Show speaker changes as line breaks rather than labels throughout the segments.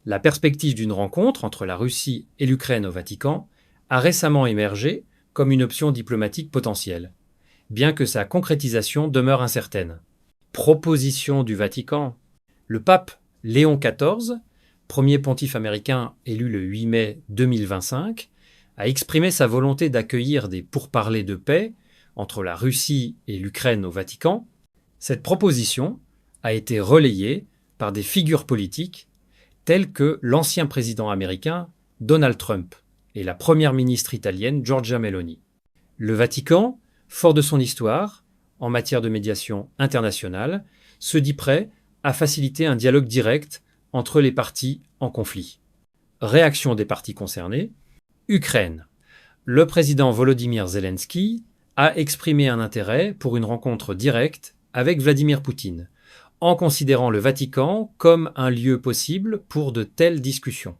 La perspective d'une rencontre entre la Russie et l'Ukraine au Vatican a récemment émergé comme une option diplomatique potentielle, bien que sa concrétisation demeure incertaine. Proposition du Vatican. Le pape Léon XIV, premier pontife américain élu le 8 mai 2025, a exprimé sa volonté d'accueillir des pourparlers de paix entre la Russie et l'Ukraine au Vatican. Cette proposition a été relayée par des figures politiques telles que l'ancien président américain Donald Trump et la première ministre italienne Giorgia Meloni. Le Vatican, fort de son histoire, en matière de médiation internationale, se dit prêt à faciliter un dialogue direct entre les parties en conflit. Réaction des parties concernées. Ukraine. Le président Volodymyr Zelensky a exprimé un intérêt pour une rencontre directe avec Vladimir Poutine, en considérant le Vatican comme un lieu possible pour de telles discussions.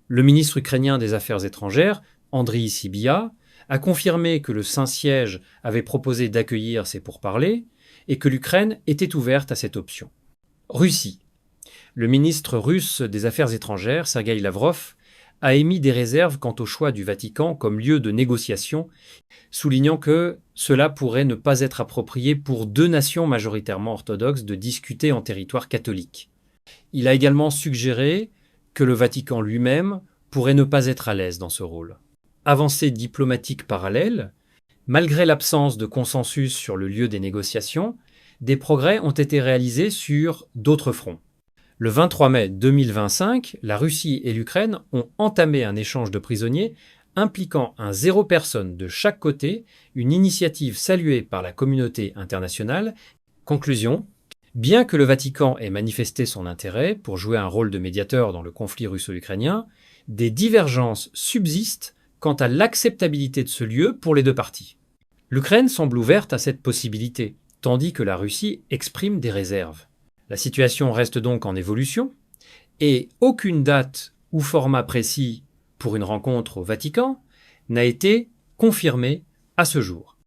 Le ministre ukrainien des Affaires étrangères, Andriy Sybiha, a confirmé que le Saint-Siège avait proposé d'accueillir ces pourparlers et que l'Ukraine était ouverte à cette option. Russie. Le ministre russe des Affaires étrangères, Sergueï Lavrov, a émis des réserves quant au choix du Vatican comme lieu de négociation, soulignant que cela pourrait ne pas être approprié pour deux nations majoritairement orthodoxes de discuter en territoire catholique. Il a également suggéré que le Vatican lui-même pourrait ne pas être à l'aise dans ce rôle. Avancée diplomatique parallèle, malgré l'absence de consensus sur le lieu des négociations, des progrès ont été réalisés sur d'autres fronts. Le 23 mai 2025, la Russie et l'Ukraine ont entamé un échange de prisonniers impliquant un 0 personne de chaque côté, une initiative saluée par la communauté internationale. Conclusion. Bien que le Vatican ait manifesté son intérêt pour jouer un rôle de médiateur dans le conflit russo-ukrainien, des divergences subsistent quant à l'acceptabilité de ce lieu pour les deux parties. L'Ukraine semble ouverte à cette possibilité, tandis que la Russie exprime des réserves. La situation reste donc en évolution, et aucune date ou format précis pour une rencontre au Vatican n'a été confirmée à ce jour.